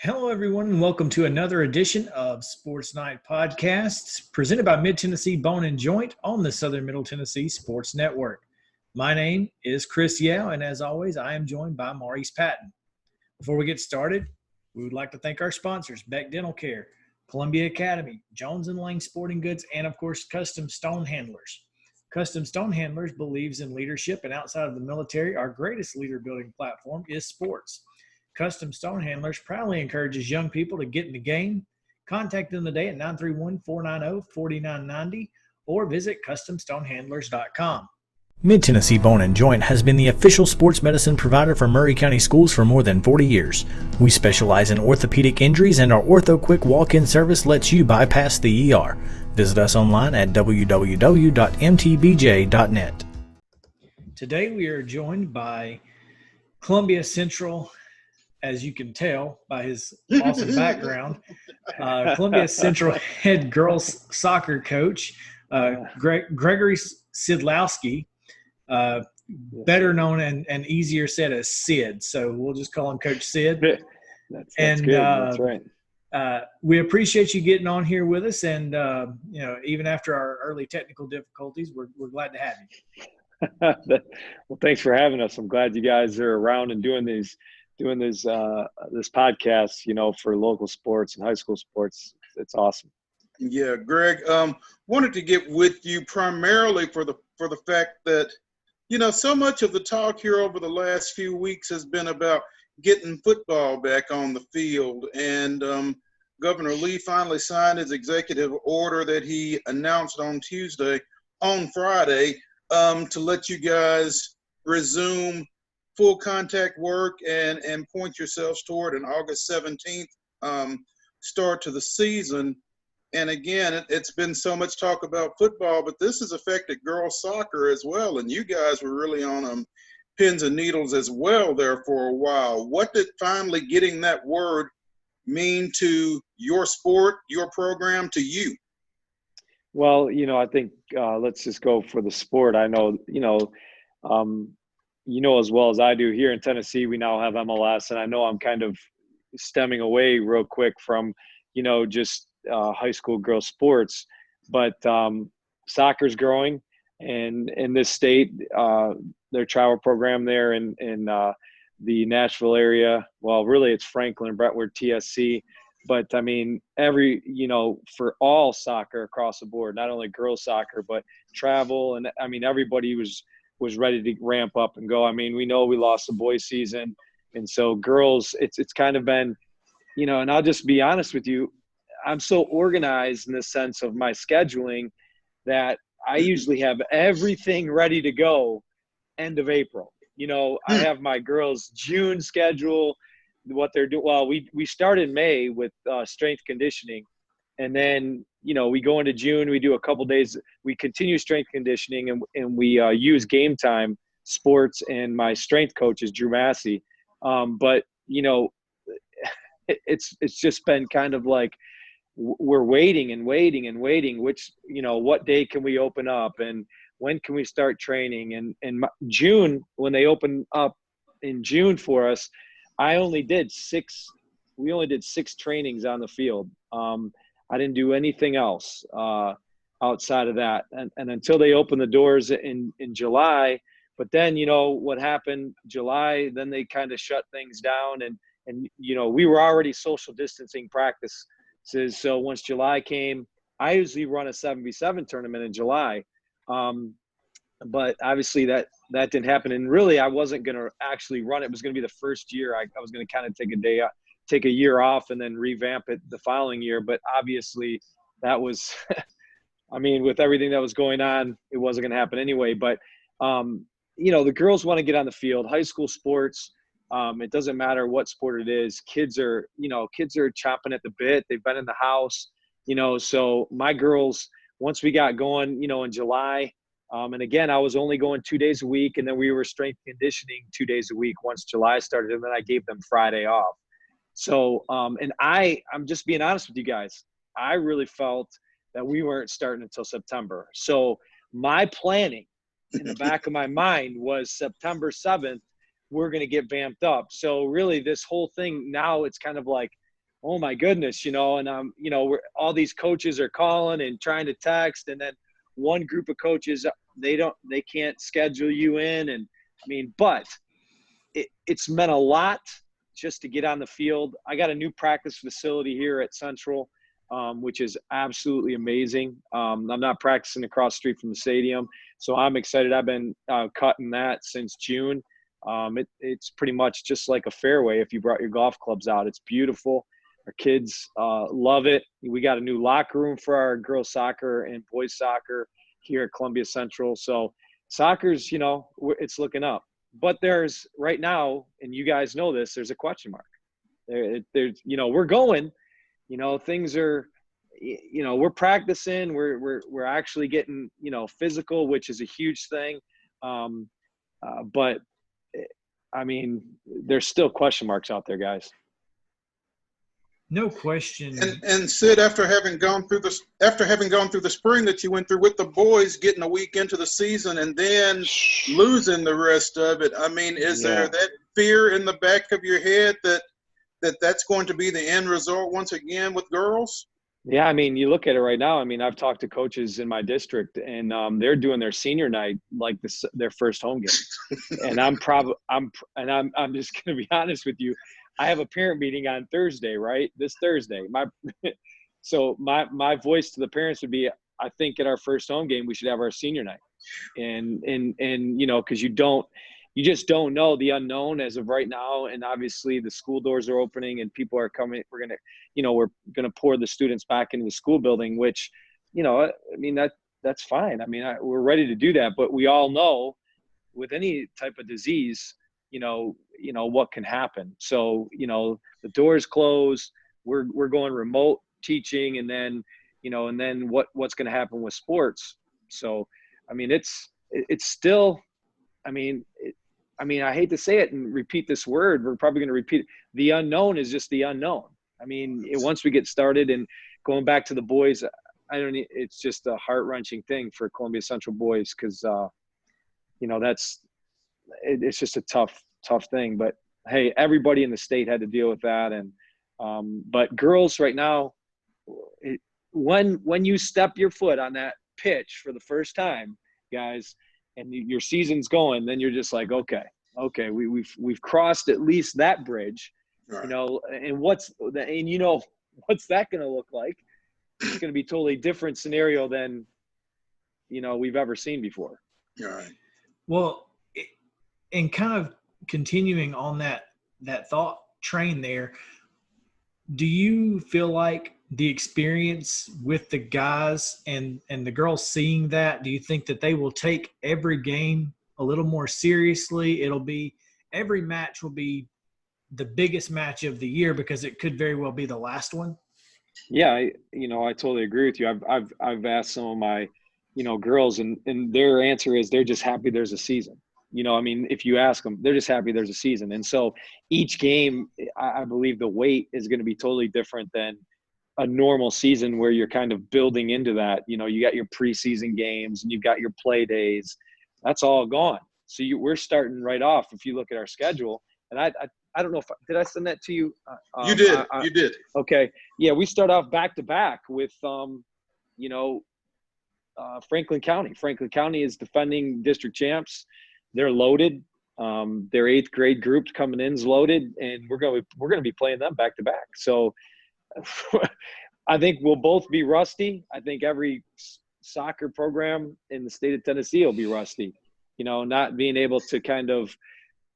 Hello, everyone, and welcome to another edition of Sports Night Podcasts presented by Mid-Tennessee Bone and Joint on the Southern Middle Tennessee Sports Network. My name is Chris Yao, and as always, I am joined by Maurice Patton. Before we get started, we would like to thank our sponsors, Beck Dental Care, Columbia Academy, Jones & Lang Sporting Goods, and, of course, Custom Stone Handlers. Custom Stone Handlers believes in leadership, and outside of the military, our greatest leader-building platform is sports. Custom Stone Handlers proudly encourages young people to get in the game. Contact them today at 931-490-4990 or visit CustomStonehandlers.com. Mid-Tennessee Bone and Joint has been the official sports medicine provider for Maury County Schools for more than 40 years. We specialize in orthopedic injuries, and our Ortho Quick walk-in service lets you bypass the ER. Visit us online at www.mtbj.net. Today we are joined by Columbia Central, as you can tell by his awesome background, Columbia Central head girls soccer coach, Gregory Szydlowski, better known and easier said as Sid. So we'll just call him Coach Sid. That's good. That's right. We appreciate you getting on here with us, and even after our early technical difficulties, we're glad to have you. Well, thanks for having us. I'm glad you guys are around and doing this podcast, for local sports and high school sports. It's awesome. Yeah, Greg, wanted to get with you primarily for the fact that, so much of the talk here over the last few weeks has been about getting football back on the field. And Governor Lee finally signed his executive order that he announced on Friday, to let you guys resume full contact work and point yourselves toward an August 17th start to the season. And again, it's been so much talk about football, but this has affected girls soccer as well. And you guys were really on pins and needles as well there for a while. What did finally getting that word mean to your sport, your program, to you? Well, I think let's just go for the sport. I know, as well as I do, here in Tennessee, we now have MLS, and I know I'm kind of stemming away real quick from, just high school girls sports, but soccer's growing, and in this state, their travel program there in the Nashville area, well, really it's Franklin, Brentwood, TSC, but I mean, for all soccer across the board, not only girls soccer, but travel, and I mean, everybody was ready to ramp up and go. I mean, we know we lost the boys season. And so girls, it's kind of been, and I'll just be honest with you, I'm so organized in the sense of my scheduling that I usually have everything ready to go end of April. I have my girls' June schedule, what they're doing. Well, we start in May with strength conditioning. And then, we go into June, we do a couple days, we continue strength conditioning, and we use Game Time Sports, and my strength coach is Drew Massey. But, it's just been kind of like we're waiting and waiting and waiting, which, what day can we open up and when can we start training? And June, when they open up in June for us, we only did 6 trainings on the field. I didn't do anything else outside of that. And until they opened the doors in July, but then, what happened July, then they kind of shut things down. And we were already social distancing practices. So once July came, I usually run a 7v7 tournament in July. But obviously that didn't happen. And really, I wasn't going to actually run it. It was going to be the first year. I was going to kind of take a year off and then revamp it the following year. But obviously that was, I mean, with everything that was going on, it wasn't going to happen anyway. But, the girls want to get on the field, high school sports. It doesn't matter what sport it is. Kids are chomping at the bit. They've been in the house, so my girls, once we got going, in July, and again, I was only going 2 days a week, and then we were strength conditioning 2 days a week once July started, and then I gave them Friday off. So, and I'm just being honest with you guys, I really felt that we weren't starting until September. So my planning in the back of my mind was September 7th, we're going to get vamped up. So really this whole thing now, it's kind of like, oh my goodness, and all these coaches are calling and trying to text, and then one group of coaches, they can't schedule you in. And but it's meant a lot just to get on the field. I got a new practice facility here at Central, which is absolutely amazing. I'm not practicing across the street from the stadium, so I'm excited. I've been cutting that since June. It's pretty much just like a fairway if you brought your golf clubs out. It's beautiful. Our kids love it. We got a new locker room for our girls soccer and boys soccer here at Columbia Central. So soccer's, it's looking up. But there's right now, and you guys know this, there's a question mark. There's, we're going, things are, we're practicing. We're actually getting, physical, which is a huge thing. But there's still question marks out there, guys. No question. And Sid, after having gone through the spring that you went through with the boys, getting a week into the season and then losing the rest of it, is there that fear in the back of your head that's going to be the end result once again with girls? Yeah, you look at it right now. I've talked to coaches in my district, and they're doing their senior night like their first home game. And I'm just going to be honest with you. I have a parent meeting on Thursday, right? This Thursday. So my voice to the parents would be, I think at our first home game, we should have our senior night. And because you just don't know the unknown as of right now. And obviously the school doors are opening and people are coming. We're going to pour the students back into the school building, which, that's fine. We're ready to do that, but we all know with any type of disease, what can happen. So, the doors close, we're going remote teaching, and then, what's going to happen with sports. So, it's still, I hate to say it and repeat this word, we're probably going to repeat it. The unknown is just the unknown. Once we get started and going back to the boys, it's just a heart-wrenching thing for Columbia Central boys. Cause it's just a tough thing, but hey, everybody in the state had to deal with that. And, but girls right now, when you step your foot on that pitch for the first time, guys, and your season's going, then you're just like, okay, we've crossed at least that bridge, right. And what's that going to look like? It's going to be totally different scenario than, we've ever seen before. All right. Well, and kind of continuing on that thought train there, do you feel like the experience with the guys and the girls seeing that, do you think that they will take every game a little more seriously? Every match will be the biggest match of the year because it could very well be the last one? Yeah, I totally agree with you. I've asked some of my, girls, and their answer is they're just happy there's a season. If you ask them, they're just happy there's a season. And so each game, I believe the weight is going to be totally different than a normal season where you're kind of building into that. You got your preseason games and you've got your play days. That's all gone. So we're starting right off. If you look at our schedule, and I don't know did I send that to you? You did. You did. Okay. Yeah, we start off back to back with, Franklin County. Franklin County is defending district champs. They're loaded. Their 8th grade group coming in is loaded, and we're going to be playing them back to back. So I think we'll both be rusty. I think every soccer program in the state of Tennessee will be rusty. Not being able to kind of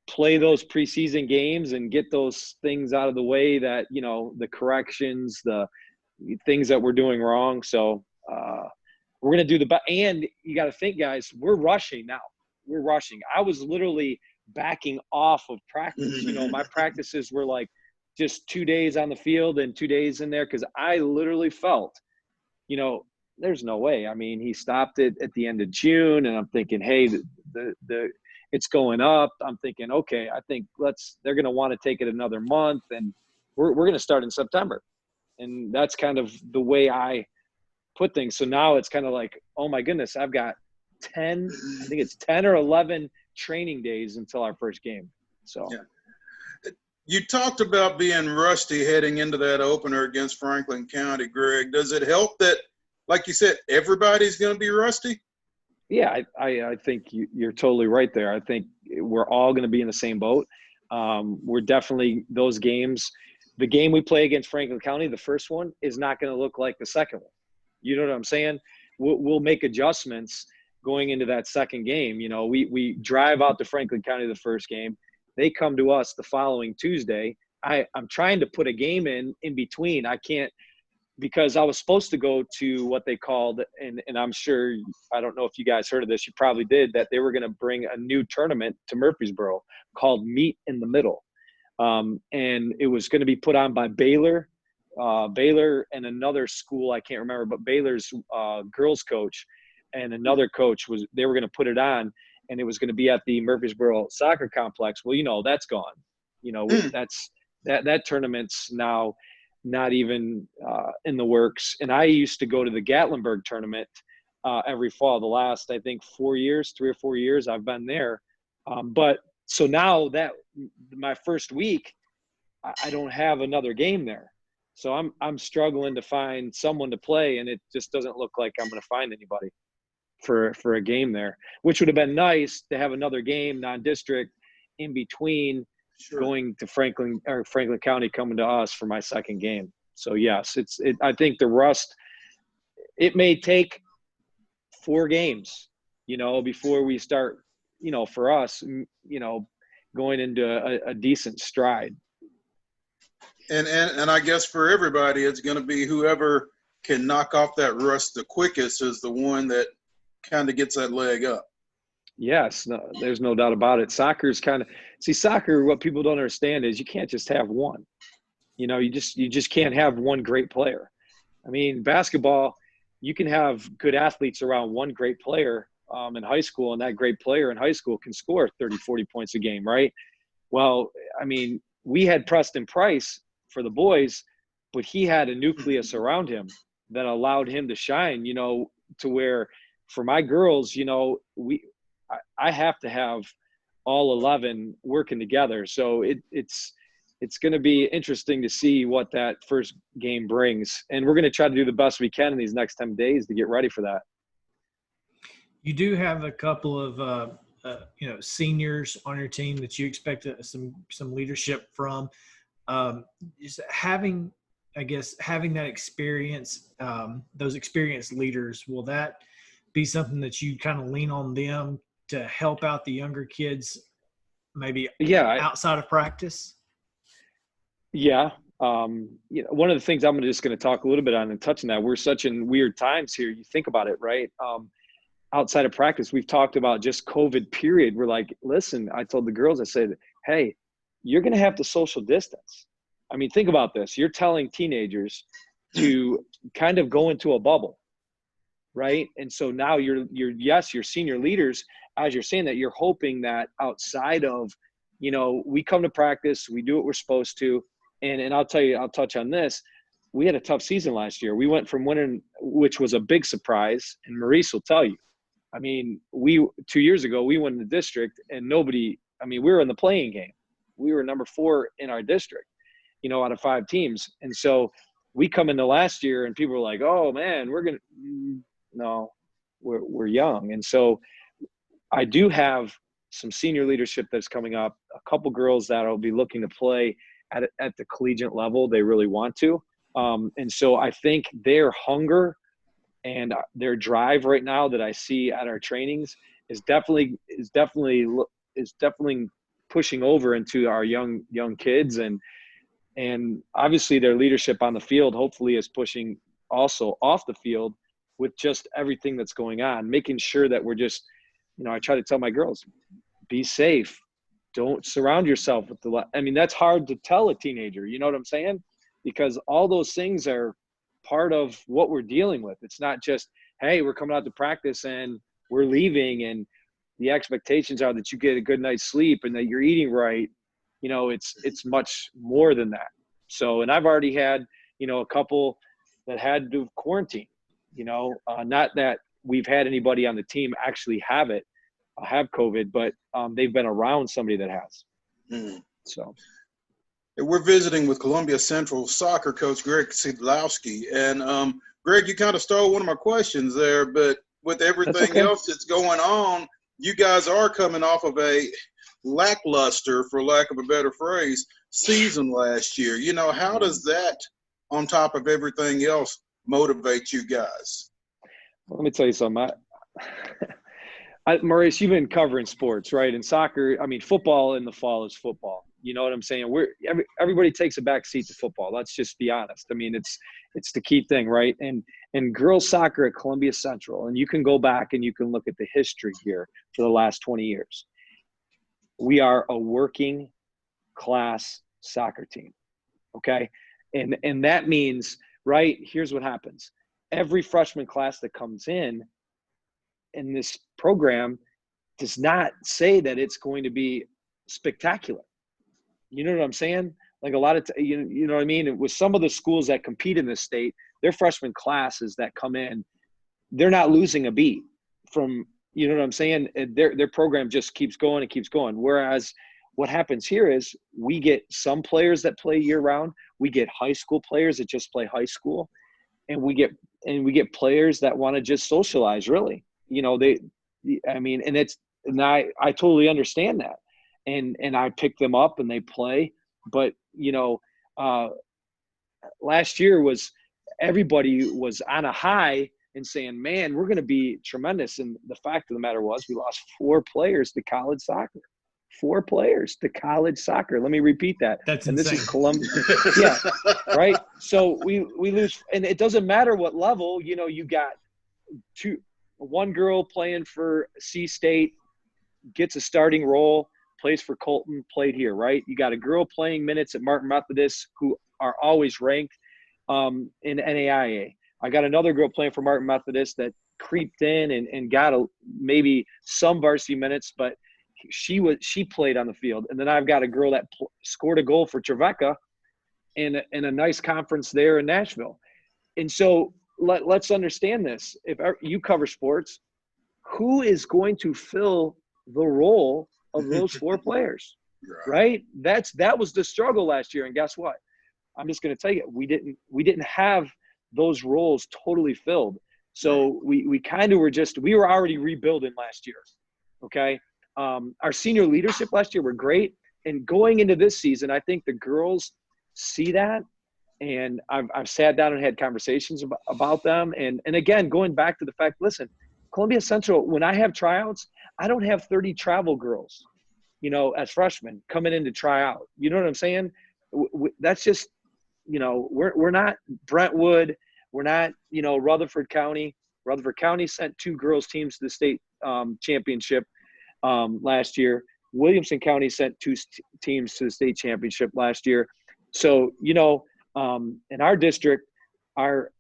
play those preseason games and get those things out of the way that, the corrections, the things that we're doing wrong. So we're going to do and you got to think, guys, we're rushing now. We're rushing. I was literally backing off of practice. My practices were like just 2 days on the field and 2 days in there because I literally felt, there's no way. He stopped it at the end of June, and I'm thinking, hey, the it's going up. I'm thinking, okay, I think they're going to want to take it another month, and we're going to start in September. And that's kind of the way I put things. So now it's kind of like, oh my goodness, I've got 10 or 11 training days until our first game. So yeah. You talked about being rusty heading into that opener against Franklin County, Greg. Does it help that, like you said, everybody's going to be rusty? Yeah, I think you're totally right there. I think we're all going to be in the same boat. We're definitely those games. The game we play against Franklin County, the first one, is not going to look like the second one. You know what I'm saying? We'll make adjustments going into that second game. You know, we drive out to Franklin County the first game. They come to us the following Tuesday. I'm trying to put a game in between. I can't, because I was supposed to go to what they called, and I'm sure, I don't know if you guys heard of this, you probably did, that they were going to bring a new tournament to Murfreesboro called Meet in the Middle. And it was going to be put on by Baylor and another school, I can't remember, but Baylor's girls coach and another coach they were going to put it on, and it was going to be at the Murfreesboro soccer complex. Well, you know, that's gone. You know, that tournament's now not even in the works. And I used to go to the Gatlinburg tournament every fall. The last, I think, 3 or 4 years I've been there. But so now that my first week, I don't have another game there. So I'm struggling to find someone to play, and it just doesn't look like I'm going to find anybody for a game there, which would have been nice to have another game, non-district, in between going to Franklin County, coming to us for my second game. So yes, I think the rust, it may take 4 games, you know, before we start, you know, for us, you know, going into a decent stride. And I guess for everybody, it's going to be whoever can knock off that rust the quickest is the one that kind of gets that leg up. Yes, no, there's no doubt about it. Soccer's soccer, what people don't understand is you can't just have one. You know, you just can't have one great player. I mean, basketball, you can have good athletes around one great player in high school, and that great player in high school can score 30, 40 points a game, right? Well, I mean, we had Preston Price for the boys, but he had a nucleus around him that allowed him to shine, you know, to where for my girls, you know, I have to have all 11 working together. So it's going to be interesting to see what that first game brings. And we're going to try to do the best we can in these next 10 days to get ready for that. You do have a couple of, you know, seniors on your team that you expect some leadership from. Just having that experience, those experienced leaders, will that be something that you kind of lean on them to help out the younger kids, maybe outside of practice? Yeah. You know, one of the things I'm just going to talk a little bit on and touch on that, we're such in weird times here. You think about it, right? Outside of practice, we've talked about just COVID period. We're like, listen, I told the girls, I said, hey, you're going to have to social distance. I mean, think about this. You're telling teenagers to kind of go into a bubble, right? And so now you're senior leaders, as you're saying that, you're hoping that outside of, you know, we come to practice, we do what we're supposed to. And I'll tell you, I'll touch on this. We had a tough season last year. We went from winning, which was a big surprise, and Maurice will tell you. I mean, 2 years ago, we won the district, and we were in the playing game. We were number 4 in our district, you know, out of 5 teams. And so we come into last year and people were like, oh man, we're young. And so I do have some senior leadership that's coming up, a couple girls that will be looking to play at the collegiate level. They really want to. And so I think their hunger and their drive right now that I see at our trainings is definitely pushing over into our young kids, and obviously their leadership on the field hopefully is pushing also off the field with just everything that's going on, making sure that we're just, you know, I try to tell my girls, be safe, don't surround yourself with that's hard to tell a teenager, you know what I'm saying? Because all those things are part of what we're dealing with. It's not just, hey, we're coming out to practice and we're leaving and the expectations are that you get a good night's sleep and that you're eating right. You know, it's much more than that. So, and I've already had, you know, a couple that had to quarantine, you know, not that we've had anybody on the team actually have COVID, but they've been around somebody that has. Mm. So. We're visiting with Columbia Central soccer coach Greg Szydlowski. And Greg, you kind of stole one of my questions there, but with everything else that's going on, you guys are coming off of a lackluster, for lack of a better phrase, season last year. You know, how does that, on top of everything else, motivate you guys? Let me tell you something. Maurice, you've been covering sports, right? And soccer, I mean, football in the fall is football. You know what I'm saying? Everybody takes a back seat to football. Let's just be honest. I mean, it's the key thing, right? And girls soccer at Columbia Central, and you can go back and you can look at the history here for the last 20 years. We are a working class soccer team, okay? And that means, right, here's what happens. Every freshman class that comes in this program does not say that it's going to be spectacular. You know what I'm saying? Like a lot of, you know what I mean? With some of the schools that compete in this state, their freshman classes that come in, they're not losing a beat from, you know what I'm saying? Their program just keeps going and keeps going. Whereas what happens here is we get some players that play year round. We get high school players that just play high school. And we get players that want to just socialize, really. You know, I totally understand that. And I pick them up and they play. But, you know, last year everybody was on a high and saying, man, we're going to be tremendous. And the fact of the matter was we lost 4 players to college soccer. 4 players to college soccer. Let me repeat that. That's and insane. This is Columbia. Yeah, right? So we lose. And it doesn't matter what level. You know, you got one girl playing for C-State, gets a starting role, plays for Colton, played here, right? You got a girl playing minutes at Martin Methodist who are always ranked in NAIA. I got another girl playing for Martin Methodist that creeped in and got maybe some varsity minutes, but she played on the field. And then I've got a girl that scored a goal for Trevecca in a nice conference there in Nashville. And so let's understand this. If you cover sports, who is going to fill the role of those 4 players, right? That was the struggle last year. And guess what? I'm just going to tell you, we didn't have those roles totally filled. So we kind of we were already rebuilding last year. Okay. Our senior leadership last year were great. And going into this season, I think the girls see that. And I've sat down and had conversations about them. And again, going back to the fact, listen, Columbia Central, when I have tryouts, I don't have 30 travel girls, you know, as freshmen coming in to try out. You know what I'm saying? That's just, you know, we're not Brentwood. We're not, you know, Rutherford County. Rutherford County sent 2 girls teams to the state championship last year. Williamson County sent 2 teams to the state championship last year. So, you know, in our district, our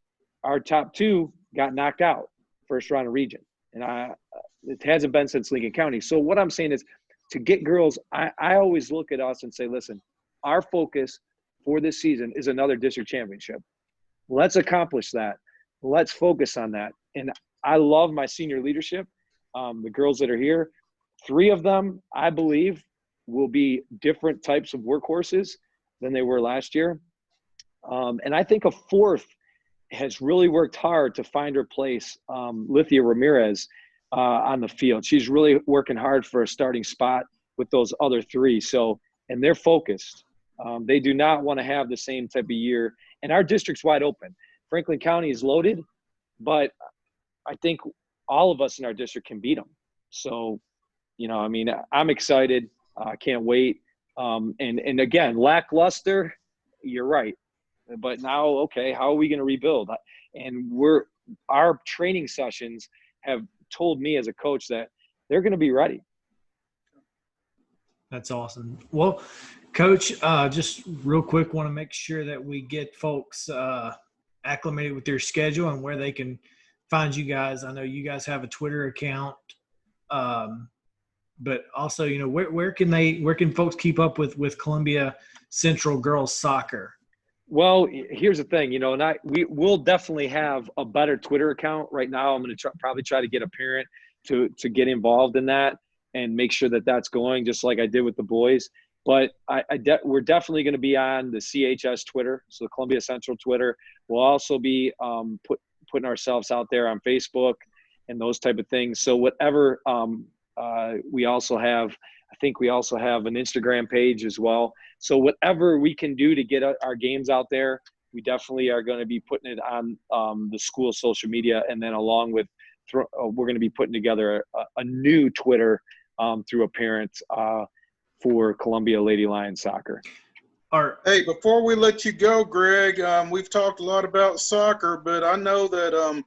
top 2 got knocked out first round of region. And it hasn't been since Lincoln County. So what I'm saying is to get girls, I always look at us and say, listen, our focus for this season is another district championship. Let's accomplish that. Let's focus on that. And I love my senior leadership. The girls that are here, 3 of them, I believe, will be different types of workhorses than they were last year. And I think a 4th has really worked hard to find her place, Lithia Ramirez, on the field. She's really working hard for a starting spot with those other 3. So, and they're focused. They do not want to have the same type of year. And our district's wide open. Franklin County is loaded, but I think all of us in our district can beat them. So, you know, I mean, I'm excited. I can't wait. And again, lackluster, you're right. But now, okay, how are we going to rebuild? And our training sessions have told me as a coach that they're going to be ready. That's awesome. Well, Coach, just real quick, want to make sure that we get folks acclimated with their schedule and where they can find you guys. I know you guys have a Twitter account, but also, you know, where can folks keep up with Columbia Central girls soccer? Well, here's the thing, you know, and we'll definitely have a better Twitter account right now. I'm going to probably try to get a parent to get involved in that and make sure that that's going just like I did with the boys. But we're definitely going to be on the CHS Twitter, so the Columbia Central Twitter. We'll also be putting ourselves out there on Facebook and those type of things. So whatever, we also have, I think we also have an Instagram page as well. So whatever we can do to get our games out there, we definitely are going to be putting it on the school social media, and then along with we're going to be putting together a new Twitter through a parent for Columbia Lady Lions soccer. Hey, before we let you go, Greg, we've talked a lot about soccer, but I know that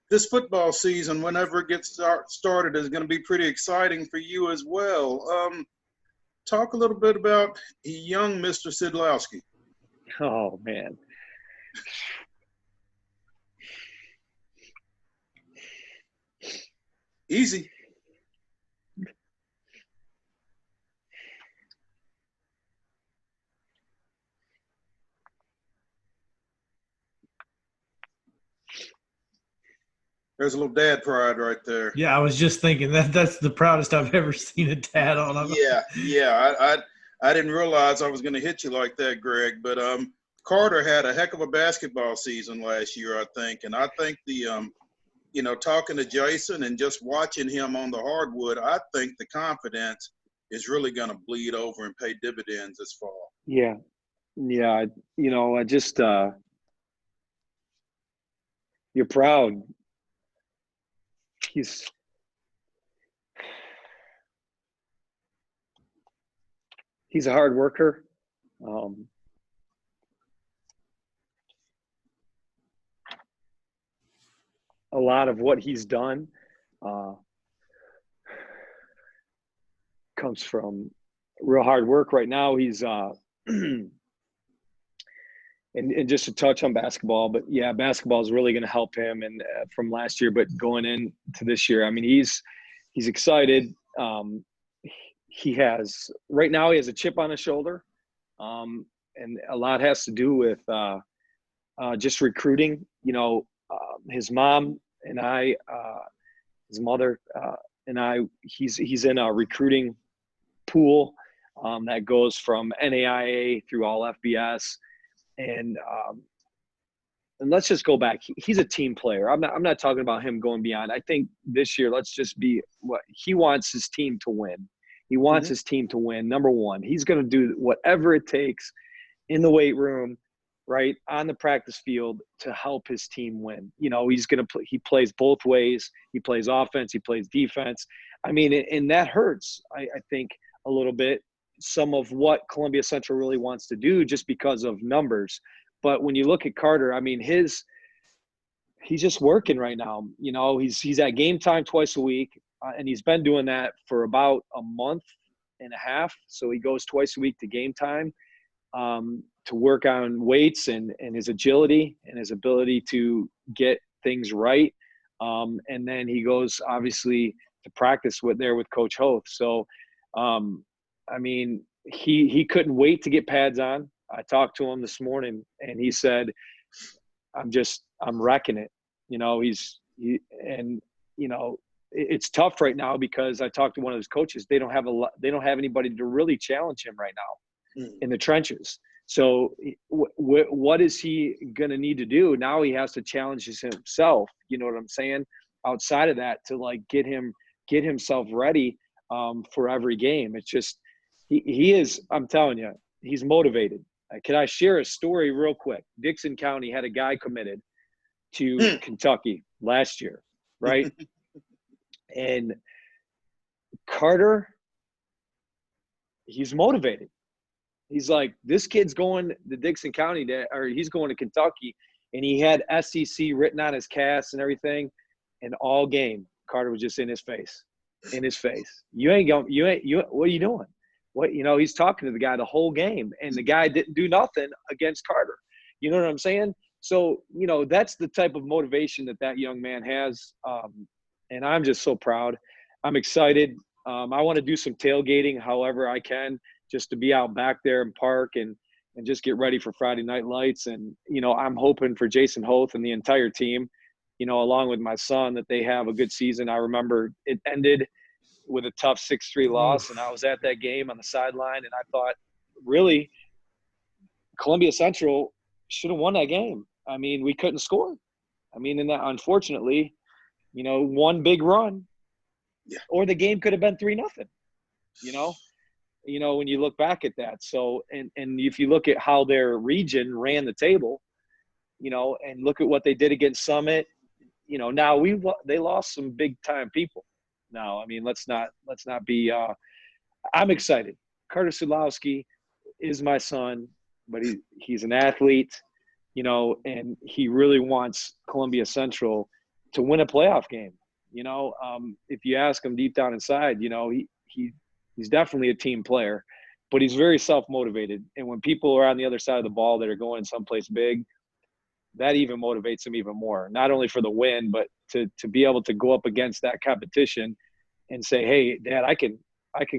this football season, whenever it gets started, is going to be pretty exciting for you as well. Talk a little bit about young Mr. Szydlowski. Oh, man. Easy. There's a little dad pride right there. Yeah, I was just thinking that's the proudest I've ever seen a dad on. Yeah. I didn't realize I was going to hit you like that, Greg. But Carter had a heck of a basketball season last year, I think. And I think talking to Jason and just watching him on the hardwood, I think the confidence is really going to bleed over and pay dividends this fall. Yeah. I just you're proud. He's a hard worker. A lot of what he's done comes from real hard work. Right now, he's and just to touch on basketball, but yeah, basketball is really going to help him. And from last year, but going into this year, I mean, he's excited. He has a chip on his shoulder, and a lot has to do with just recruiting. His mom and I, his mother and I, he's in a recruiting pool that goes from NAIA through all FBS. And let's just go back. He's a team player. I'm not talking about him going beyond. I think this year, let's just be what he wants his team to win. He wants his team to win. Number one, he's going to do whatever it takes in the weight room, right, on the practice field to help his team win. He's going to he plays both ways. He plays offense. He plays defense. I mean, and that hurts, I think, a little bit, some of what Columbia Central really wants to do just because of numbers. But when you look at Carter, I mean, he's just working right now. He's at game time twice a week, and he's been doing that for about a month and a half. So he goes twice a week to game time to work on weights and his agility and his ability to get things right. And then he goes, obviously, to practice with Coach Hoth. So, I mean, he couldn't wait to get pads on. I talked to him this morning, and he said, I'm wrecking it. It's tough right now because I talked to one of his coaches. They don't have anybody to really challenge him right now in the trenches. So what is he going to need to do? Now he has to challenge himself. You know what I'm saying? Outside of that, to get himself ready for every game. It's just, he is, I'm telling you, he's motivated. Can I share a story real quick? Dixon County had a guy committed to Kentucky last year, right? And Carter, he's motivated. He's like, this kid's going to Dixon County, or he's going to Kentucky, and he had SEC written on his cast and everything. And all game, Carter was just in his face. You ain't going. What are you doing? He's talking to the guy the whole game, and the guy didn't do nothing against Carter. You know what I'm saying? So, that's the type of motivation that young man has. And I'm just so proud. I'm excited. I want to do some tailgating however I can, just to be out back there and park and just get ready for Friday Night Lights. And, I'm hoping for Jason Hoth and the entire team, along with my son, that they have a good season. I remember it ended with a tough 6-3 loss, and I was at that game on the sideline, and I thought, really, Columbia Central should have won that game. I mean, we couldn't score. I mean, and that, unfortunately, one big run, or the game could have been 3-0. When you look back at that. So, and if you look at how their region ran the table, and look at what they did against Summit, now they lost some big time people. Now, I mean, let's not be. I'm excited. Carter Szydlowski is my son, but he's an athlete, and he really wants Columbia Central to win a playoff game. If you ask him deep down inside, he's definitely a team player, but he's very self-motivated. And when people are on the other side of the ball that are going someplace big, that even motivates him even more, not only for the win, but to be able to go up against that competition and say, hey, Dad, I can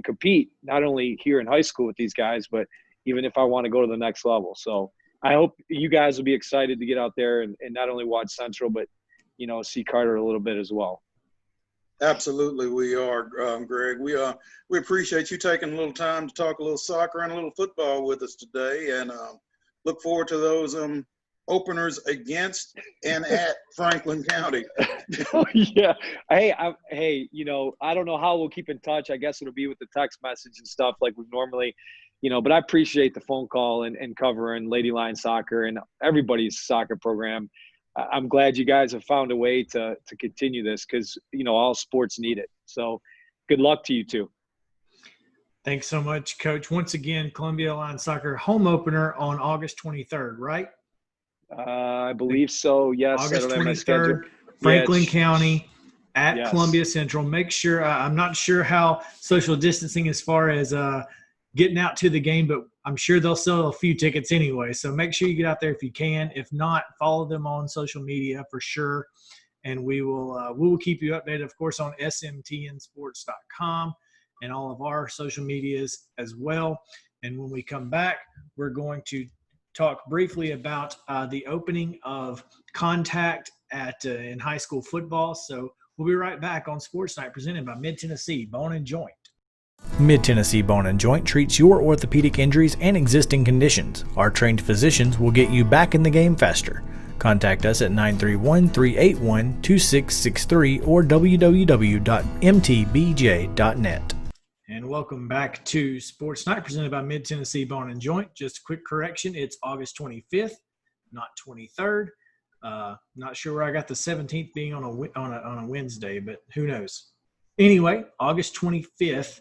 compete not only here in high school with these guys, but even if I want to go to the next level. So I hope you guys will be excited to get out there and not only watch Central, but, see Carter a little bit as well. Absolutely, we are, Greg. We appreciate you taking a little time to talk a little soccer and a little football with us today, and look forward to those openers against and at Franklin County. Oh, yeah. Hey, I don't know how we'll keep in touch. I guess it'll be with the text message and stuff like we normally, but I appreciate the phone call and covering Lady Lion Soccer and everybody's soccer program. I'm glad you guys have found a way to continue this because, all sports need it. So good luck to you two. Thanks so much, Coach. Once again, Columbia Lion Soccer home opener on August 23rd, right? I believe so, yes. August 23rd, Franklin County at Columbia Central. Make sure I'm not sure how social distancing as far as getting out to the game, but I'm sure they'll sell a few tickets anyway. So make sure you get out there if you can. If not, follow them on social media for sure. And we will keep you updated, of course, on smtnsports.com and all of our social medias as well. And when we come back, we're going to talk briefly about the opening of contact in high school football. So we'll be right back on Sports Night presented by Mid-Tennessee Bone and Joint. Mid-Tennessee Bone and Joint treats your orthopedic injuries and existing conditions. Our trained physicians will get you back in the game faster. Contact us at 931-381-2663 or www.mtbj.net. And welcome back to Sports Night presented by Mid-Tennessee Bone and Joint. Just a quick correction, it's August 25th, not 23rd. Not sure where I got the 17th being on a Wednesday, but who knows. Anyway, August 25th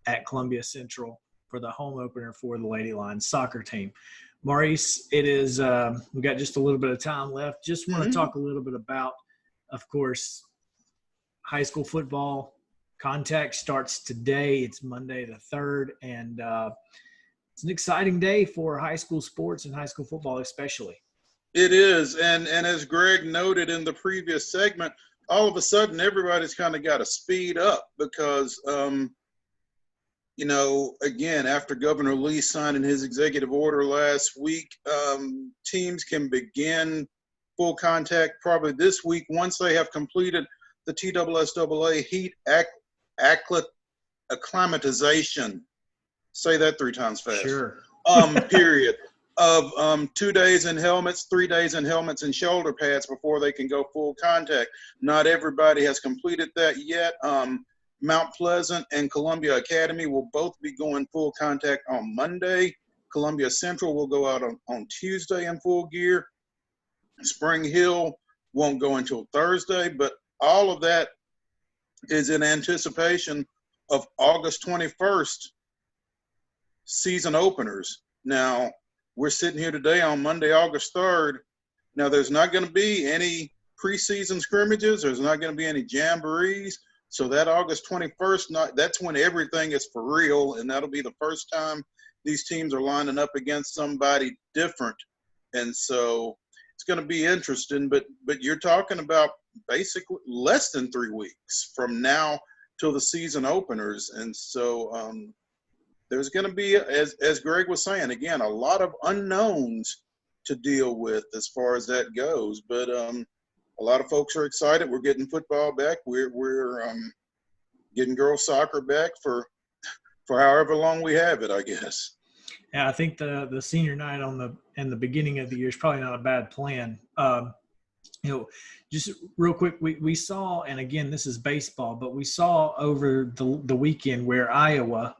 at Columbia Central for the home opener for the Lady Lions soccer team. Maurice, it is we got just a little bit of time left. Just want to talk a little bit about, of course, high school football. Contact starts today. It's Monday the 3rd, and it's an exciting day for high school sports and high school football especially. It is, and as Greg noted in the previous segment, all of a sudden everybody's kind of got to speed up because, again, after Governor Lee signing his executive order last week, teams can begin full contact probably this week once they have completed the TSSAA heat acclimatization. Say that 3 times fast. Sure. Period. Of 2 days in helmets, 3 days in helmets and shoulder pads before they can go full contact. Not everybody has completed that yet. Mount Pleasant and Columbia Academy will both be going full contact on Monday. Columbia Central will go out on Tuesday in full gear. Spring Hill won't go until Thursday, but all of that is in anticipation of August 21st season openers. Now, we're sitting here today on Monday, August 3rd. Now, there's not going to be any preseason scrimmages. There's not going to be any jamborees. So that August 21st, that's when everything is for real, and that'll be the first time these teams are lining up against somebody different. And so it's going to be interesting, but you're talking about basically less than 3 weeks from now till the season openers. And so there's going to be, as Greg was saying, again, a lot of unknowns to deal with as far as that goes. But a lot of folks are excited. We're getting football back. We're getting girls soccer back for however long we have it, I guess. Yeah, I think the senior night in the beginning of the year is probably not a bad plan. Just real quick, we saw, and again, this is baseball, but we saw over the weekend where Iowa,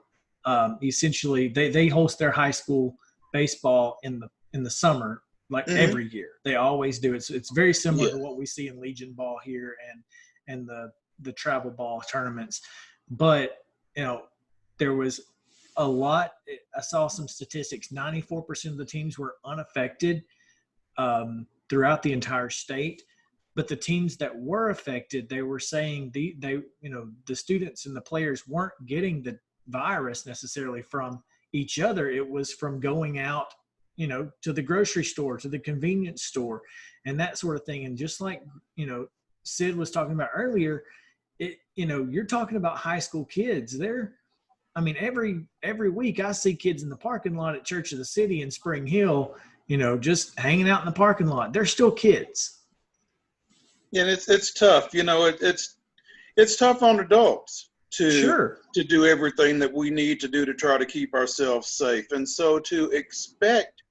essentially they host their high school baseball in the summer, like every year. They always do it. So it's very similar to what we see in Legion ball here and the travel ball tournaments. But there was a lot. I saw some statistics. 94% of the teams were unaffected throughout the entire state. But the teams that were affected, they were saying the students and the players weren't getting the virus necessarily from each other. It was from going out, to the grocery store, to the convenience store, and that sort of thing. And just like, Sid was talking about earlier, you're talking about high school kids. Every week I see kids in the parking lot at Church of the City in Spring Hill, just hanging out in the parking lot. They're still kids. And it's tough. It's tough on adults to do everything that we need to do to try to keep ourselves safe. And so to expect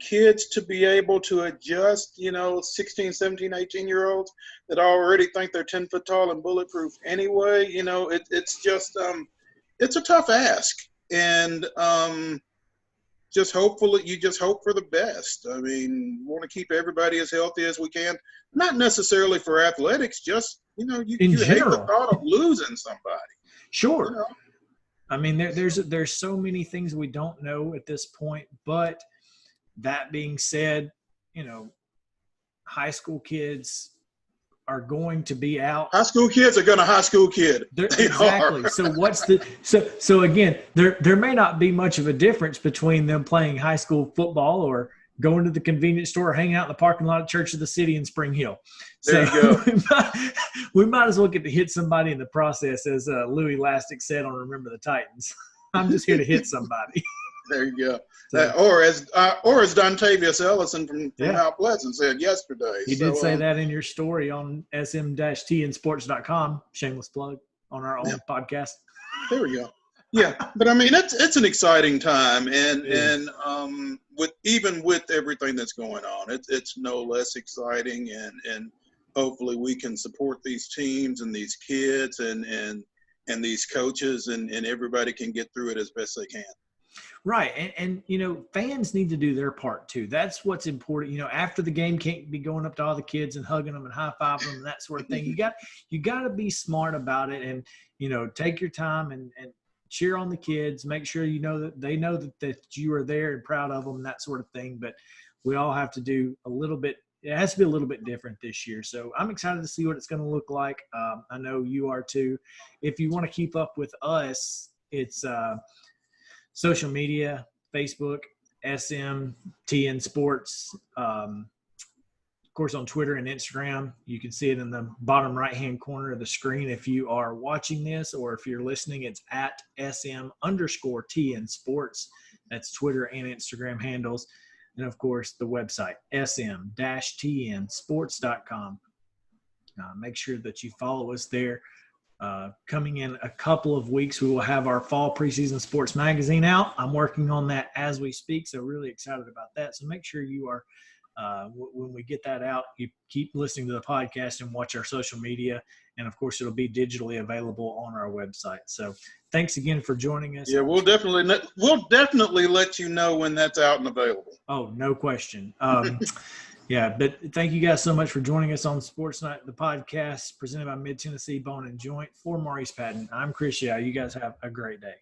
kids to be able to adjust, 16, 17, 18-year-olds that already think they're 10 foot tall and bulletproof anyway, it's just it's a tough ask. And you just hope for the best. We want to keep everybody as healthy as we can. Not necessarily for athletics, just, you hate the thought of losing somebody. Sure. There's so many things we don't know at this point, but that being said, high school kids are going to be out. High school kids are going to high school kid. Exactly. So again, there may not be much of a difference between them playing high school football or going to the convenience store or hanging out in the parking lot at Church of the City in Spring Hill. There you go. We might as well get to hit somebody in the process, as Louis Lastic said on Remember the Titans. I'm just here to hit somebody. There you go. Or as Dontavius Ellison from Mount Pleasant said yesterday. He did say that in your story on sm-tnsports.com. Shameless plug on our own podcast. There we go. Yeah, but it's an exciting time, and with everything that's going on, it's no less exciting, and hopefully we can support these teams and these kids and these coaches, and everybody can get through it as best they can. Right. And fans need to do their part too. That's what's important. After the game, can't be going up to all the kids and hugging them and high-fiving them and that sort of thing. You got to be smart about it and, take your time and cheer on the kids. Make sure that they know that you are there and proud of them and that sort of thing. But we all have to do a little bit. It has to be a little bit different this year. So I'm excited to see what it's going to look like. I know you are too. If you want to keep up with us, it's social media, Facebook, SMTN Sports. Of course, on Twitter and Instagram. You can see it in the bottom right-hand corner of the screen if you are watching this, or if you're listening, it's at SM_TN Sports. That's Twitter and Instagram handles. And, of course, the website, sm-tnsports.com. Make sure that you follow us there. Coming in a couple of weeks, we will have our fall preseason sports magazine out. I'm working on that as we speak, so really excited about that. So make sure you are, when we get that out, you keep listening to the podcast and watch our social media. And, of course, it'll be digitally available on our website. So thanks again for joining us. Yeah, we'll definitely let you know when that's out and available. Oh, no question. Yeah, but thank you guys so much for joining us on Sports Night, the podcast presented by Mid-Tennessee Bone and Joint. For Maurice Patton, I'm Chris Yao. You guys have a great day.